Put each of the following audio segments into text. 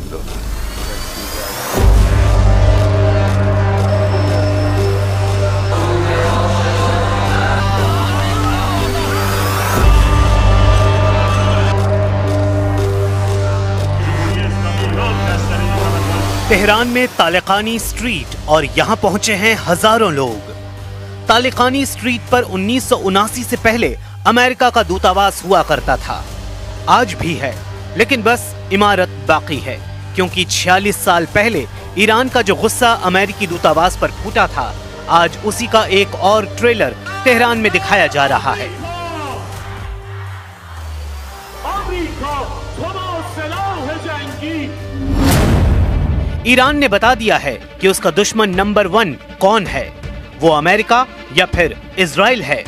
mundo. Tehran में तालिकानी street और यहाँ पहुंचे हैं हजारों लोग। तालिकानी स्ट्रीट पर 1979 से पहले अमेरिका का दूतावास हुआ करता था। आज भी है, लेकिन बस इमारत बाकी है, क्योंकि 46 साल पहले ईरान का जो गुस्सा अमेरिकी दूतावास पर फूटा था, आज उसी का एक और ट्रेलर तेहरान में दिखाया जा रहा है। ईरान ने बता दिया है कि उसका दुश्मन नंबर 1 कौन है, वो अमेरिका या फिर इजराइल है।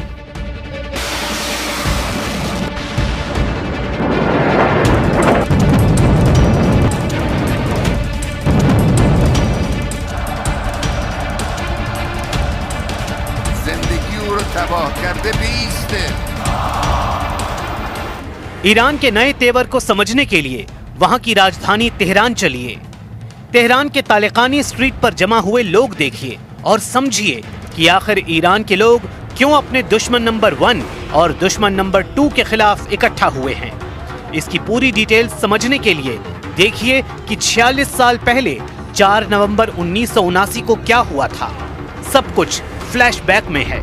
ईरान के नए तेवर को समझने के लिए वहां की राजधानी तेहरान चलिए। तेहरान के तालिकानी स्ट्रीट पर जमा हुए लोग देखिए और समझिए कि आखिर ईरान के लोग क्यों अपने दुश्मन नंबर 1 और दुश्मन नंबर 2 के खिलाफ इकट्ठा हुए हैं। इसकी पूरी डिटेल समझने के लिए देखिए कि 46 साल पहले 4 नवंबर 1979 को क्या हुआ था। सब कुछ फ्लैशबैक में है।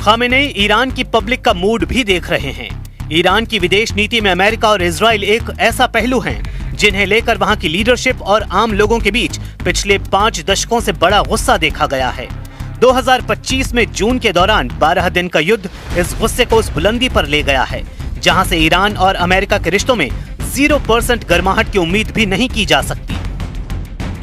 खामेनेई ईरान की पब्लिक का मूड भी देख रहे हैं। ईरान की विदेश नीति में अमेरिका और इजराइल एक ऐसा पहलू है जिन्हें लेकर वहां की लीडरशिप और आम लोगों के बीच पिछले 5 दशकों से बड़ा गुस्सा देखा गया है। 2025 में जून के दौरान 12 दिन का युद्ध इस गुस्से को उस बुलंदी पर ले गया है जहां से ईरान और अमेरिका के रिश्तों में 0% गर्माहट की उम्मीद भी नहीं की जा सकती।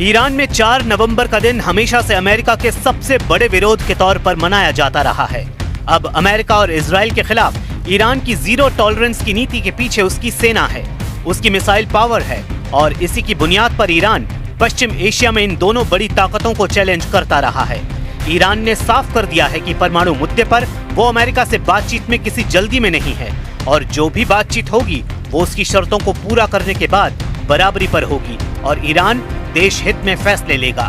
ईरान में 4 नवंबर का दिन हमेशा से अमेरिका के सबसे बड़े विरोध के तौर पर मनाया जाता रहा है। अब अमेरिका और इजराइल के खिलाफ ईरान की जीरो टॉलरेंस की नीति के पीछे उसकी सेना है, उसकी मिसाइल पावर है और इसी की बुनियाद पर ईरान पश्चिम एशिया में इन दोनों बड़ी ताकतों को चैलेंज करता रहा है। ईरान ने साफ कर दिया है कि परमाणु मुद्दे पर वो अमेरिका से बातचीत में किसी जल्दी में नहीं है और जो भी बातचीत होगी वो उसकी शर्तों को पूरा करने के बाद बराबरी पर होगी और ईरान देश हित में फैसले लेगा।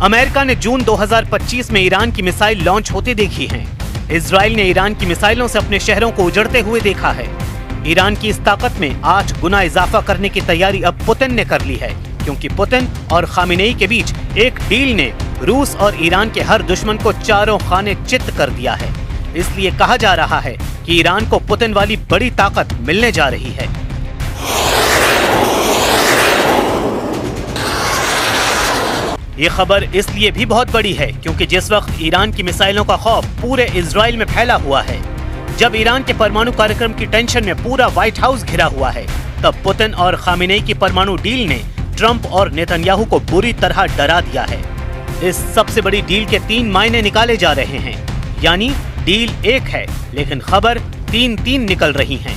अमेरिका ने जून 2025 में ईरान की मिसाइल लॉन्च होते देखी है। इजराइल ने ईरान की मिसाइलों से अपने शहरों को उजड़ते हुए देखा है। ईरान की इस ताकत में 8 गुना इजाफा करने की तैयारी अब पुतिन ने कर ली है, क्योंकि पुतिन और खामेनेई के बीच एक डील ने रूस और ईरान के हर दुश्मन को चारों खाने चित्त कर दिया है। इसलिए कहा जा रहा है कि ईरान को पुतिन वाली बड़ी ताकत मिलने जा रही है। ये खबर इसलिए भी बहुत बड़ी है क्योंकि जिस वक्त ईरान की मिसाइलों का खौफ पूरे इजराइल में फैला हुआ है, जब ईरान के परमाणु कार्यक्रम की टेंशन में पूरा व्हाइट हाउस घिरा हुआ है, तब पुतिन और खामेनेई की परमाणु डील ने ट्रंप और नेतन्याहू को बुरी तरह डरा दिया है। इस सबसे बड़ी डील के 3 मायने निकाले जा रहे हैं, यानी डील एक है लेकिन खबर 3 निकल रही हैं।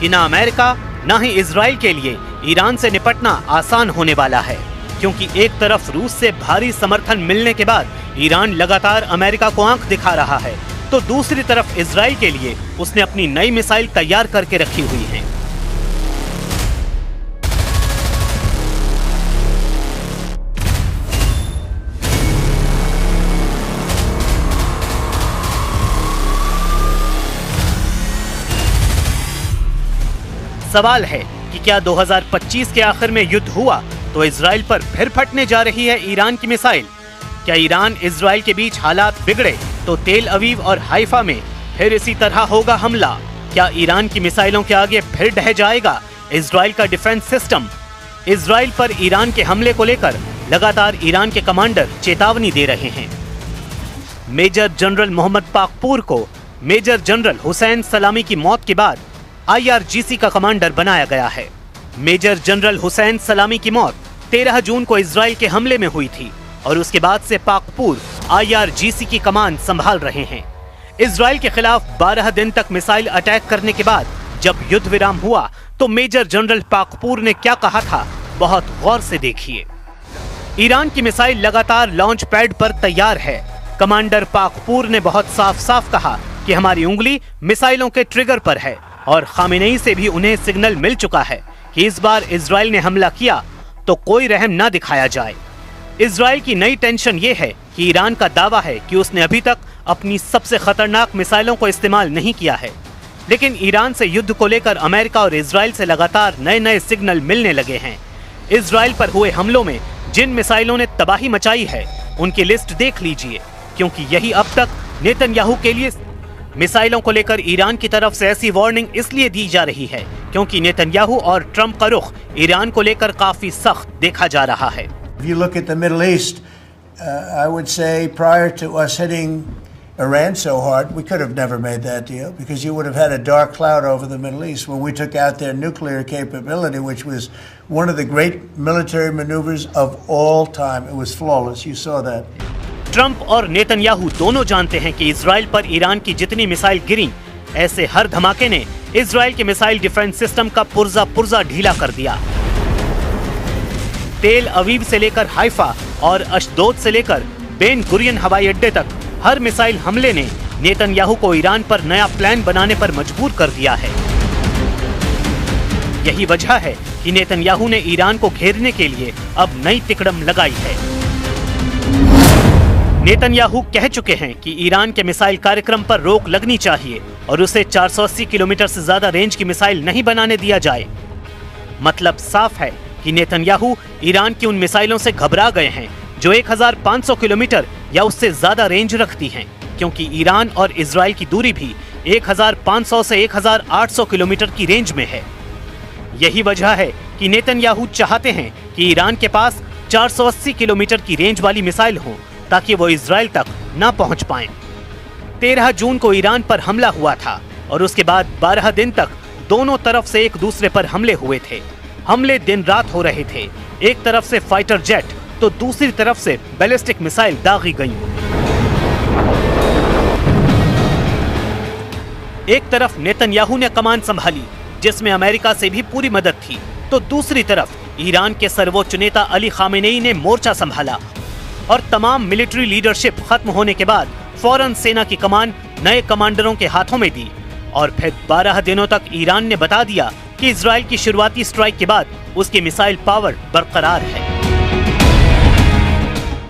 कि ना अमेरिका ना ही इजराइल के लिए ईरान से निपटना आसान होने वाला है, क्योंकि एक तरफ रूस से भारी समर्थन मिलने के बाद ईरान लगातार अमेरिका को आंख दिखा रहा है, तो दूसरी तरफ इजराइल के लिए उसने अपनी नई मिसाइल तैयार करके रखी हुई है। सवाल है कि क्या 2025 के आखिर में युद्ध हुआ तो इजराइल पर फिर फटने जा रही है ईरान की मिसाइल? क्या ईरान इजराइल के बीच हालात बिगड़े तो तेल अवीव और हाइफा में फिर इसी तरह होगा हमला? क्या ईरान की मिसाइलों के आगे फिर ढह जाएगा इजराइल का डिफेंस सिस्टम? इजराइल पर ईरान के हमले को लेकर लगातार ईरान के कमांडर चेतावनी दे रहे हैं। मेजर जनरल मोहम्मद पाकपूर को मेजर जनरल हुसैन सलामी की मौत के बाद IRGC का कमांडर बनाया गया है। मेजर जनरल हुसैन सलामी की मौत 13 जून को इजराइल के हमले में हुई थी और उसके बाद से पाकपूर IRGC की कमान संभाल रहे हैं। इजराइल के खिलाफ 12 दिन तक मिसाइल अटैक करने के बाद जब युद्ध विराम हुआ तो मेजर जनरल पाकपूर ने क्या कहा था, बहुत गौर से देखिए। ईरान की मिसाइल लगातार लॉन्च पैड पर तैयार है। कमांडर पाकपूर ने बहुत साफ साफ कहा कि हमारी उंगली मिसाइलों के ट्रिगर पर है और खामेनेई से भी उन्हें सिग्नल मिल चुका है कि इस बार इजराइल ने हमला किया तो कोई रहम ना दिखाया जाए। इजराइल की नई टेंशन ये है कि ईरान का दावा है कि उसने अभी तक अपनी सबसे खतरनाक मिसाइलों को इस्तेमाल नहीं किया है, लेकिन ईरान से युद्ध को लेकर अमेरिका और इजराइल से लगातार नए नए सिग्नल मिलने लगे हैं। इजराइल पर हुए हमलों में जिन मिसाइलों ने तबाही मचाई है उनकी लिस्ट देख लीजिए, क्योंकि यही अब तक नेतन्याहू के लिए मिसाइलों को लेकर ईरान की तरफ से ऐसी वार्निंग इसलिए दी जा रही है क्योंकि नेतन्याहू और ट्रंप का रुख ईरान को लेकर काफी सख्त देखा जा रहा है। If you look at the Middle East, I would say prior to us hitting Iran so hard, we could have never made that deal because you would have had a dark cloud over the Middle East when we took out their nuclear capability, which was one of the great military maneuvers of all time. It was flawless. You saw that. Trump और Netanyahu दोनों जानते हैं कि Israel पर Iran की जितनी missile गिरी, ऐसे हर धमाके ने इजराइल के मिसाइल डिफेंस सिस्टम का पुर्जा ढीला कर दिया। तेल अवीव से लेकर हाइफा और अशदोद से लेकर बेन गुरियन हवाई अड्डे तक हर मिसाइल हमले ने नेतन्याहू को ईरान पर नया प्लान बनाने पर मजबूर कर दिया है। यही वजह है कि नेतन्याहू ने ईरान को घेरने के लिए अब नई तिकड़म लगाई है। नेतन्याहू कह चुके हैं कि ईरान के मिसाइल कार्यक्रम पर रोक लगनी चाहिए और उसे 480 किलोमीटर से ज्यादा रेंज की मिसाइल नहीं बनाने दिया जाए। मतलब साफ है कि नेतन्याहू ईरान की उन मिसाइलों से घबरा गए हैं जो 1500 किलोमीटर या उससे ज्यादा रेंज रखती हैं, क्योंकि ईरान और इजराइल की दूरी भी 1500 से 1800 किलोमीटर की रेंज में है। यही वजह है कि नेतन्याहू चाहते हैं कि ईरान के पास 480 किलोमीटर की रेंज वाली मिसाइल हो ताकि वो इजराइल तक न पहुंच पाएं। 13 जून को ईरान पर हमला हुआ था और उसके बाद 12 दिन तक दोनों तरफ से एक दूसरे पर हमले हुए थे। हमले दिन रात हो रहे थे। एक तरफ से फाइटर जेट तो दूसरी तरफ से बैलिस्टिक मिसाइल दागी गईं। एक तरफ नेतन्याहू ने कमान संभाली जिसमें अमेरिका से भी पूरी मदद थी, तो दूसरी तरफ ईरान के सर्वोच्च नेता अली खामेनेई ने मोर्चा संभाला और तमाम मिलिट्री लीडरशिप खत्म होने के बाद फौरन सेना की कमान नए कमांडरों के हाथों में दी और फिर 12 दिनों तक ईरान ने बता दिया कि इजराइल की शुरुआती स्ट्राइक के बाद उसकी मिसाइल पावर बरकरार है।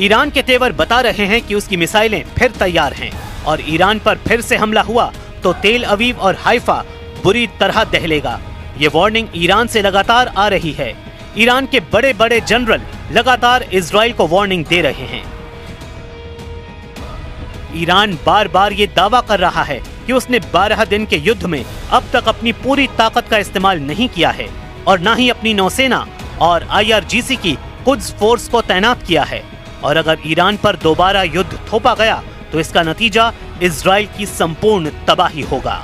ईरान के तेवर बता रहे हैं कि उसकी मिसाइलें फिर तैयार हैं और ईरान पर फिर से हमला हुआ तो तेल अवीव और हाइफा बुरी तरह दहलेगा। ये वार्निंग ईरान से लगातार आ रही है। ईरान के बड़े बड़े जनरल लगातार इजराइल को वार्निंग दे रहे हैं। ईरान बार बार ये दावा कर रहा है कि उसने 12 दिन के युद्ध में अब तक अपनी पूरी ताकत का इस्तेमाल नहीं किया है और न ही अपनी नौसेना और IRGC की कुद्स फोर्स को तैनात किया है। और अगर ईरान पर दोबारा युद्ध थोपा गया तो इसका नतीजा इजराइल की संपूर्ण तबाही होगा।